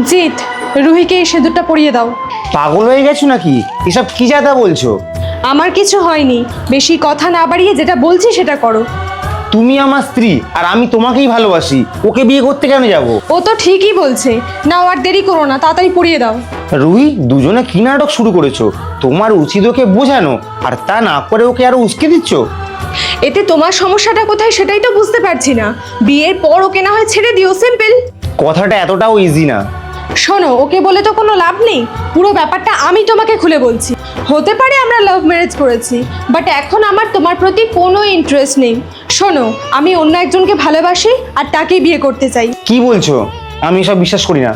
জিৎ, রুহিকে এই সিঁদুরটা পরিয়ে দাও। পাগল হয়ে গেছো নাকি? এসব কি যাতা বলছো? আমার কিছু হয়নি, বেশি কথা না বাড়িয়ে যেটা বলছি সেটা করো। তুমি আমার স্ত্রী আর আমি তোমাকেই ভালোবাসি, ওকে বিয়ে করতে কেন যাব? ও তো ঠিকই বলছে। নাও আর দেরি করো না, তাড়াতাড়ি পরিয়ে দাও। রুহি, দুজনে কি নাটক শুরু করেছো? তোমার উচিত ওকে বোঝানো, আর তা না করে ওকে আরো উস্কে দিচ্ছ। এতে তোমার সমস্যাটা কোথায় সেটাই তো বুঝতে পারছি না। বিয়ের পর ওকে না হয় ছেড়ে দিও, সিম্পল। কথাটা এতটাও ইজি না। শোনো, ওকে বলে তো কোনো লাভ নেই। পুরো ব্যাপারটা আমি তোমাকে খুলে বলছি। হতে পারে আমরা লাভ ম্যারেজ করেছি, বাট এখন আমার তোমার প্রতি কোনো ইন্টারেস্ট নেই। শোনো, আমি অন্য একজনকে ভালোবাসি আর তাকেই বিয়ে করতে চাই। কি বলছো? আমি এসব বিশ্বাস করি না।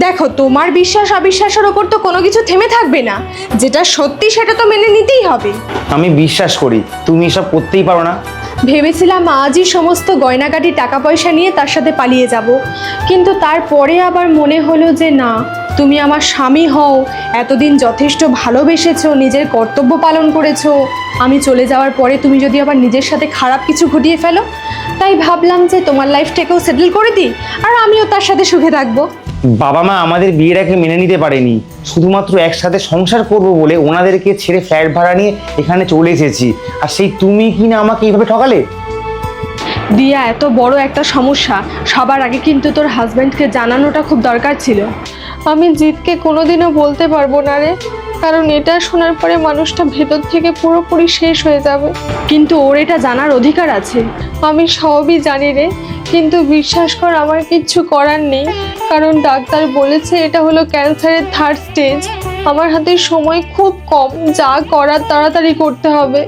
দেখো, তোমার বিশ্বাস অবিশ্বাসের ওপর তো কোনো কিছু থেমে থাকবে না। যেটা সত্যি সেটা তো মেনে নিতেই হবে। আমি বিশ্বাস করি, তুমি এসব করতেই পারো না। ভেবেছিলাম আজই সমস্ত গয়নাগাটি টাকা পয়সা নিয়ে তার সাথে পালিয়ে যাব, কিন্তু তারপরে আবার মনে হলো যে না, তুমি আমার স্বামী হও, এতদিন যথেষ্ট ভালোবেসেছো, নিজের কর্তব্য পালন করেছো। আমি চলে যাওয়ার পরে তুমি যদি আবার নিজের সাথে খারাপ কিছু ঘটিয়ে ফেলো, তাই ভাবলাম যে তোমার লাইফটাকেও সেটেল করে দিই, আর আমিও তার সাথে সুখে থাকবো। বাবা মা আমাদের বিয়ের আগে মেনে নিতে পারেনি, শুধুমাত্র একসাথে সংসার করব বলে ওনাদেরকে ছেড়ে ফ্ল্যাট ভাড়া নিয়ে এখানে চলে এসেছি। আর সেই তুমি কি না আমাকে এইভাবে ঠকালে? দিয়া, এত বড় একটা সমস্যা সবার আগে কিন্তু তোর হাজব্যান্ডকে জানানোটা খুব দরকার ছিল। আমি জিতকে কোনোদিনও বলতে পারবো না রে, কারণ এটা শোনার পরে মানুষটা ভেতর থেকে পুরোপুরি শেষ হয়ে যাবে। কিন্তু ওর এটা জানার অধিকার আছে। আমি সবই জানি রে, কিন্তু বিশ্বাস কর, আমার কিচ্ছু করার নেই। কারণ ডাক্তার বলেছে এটা হলো ক্যান্সারের 3rd স্টেজ। আমার হাতে সময় খুব কম, যা করার তাড়াতাড়ি করতে হবে।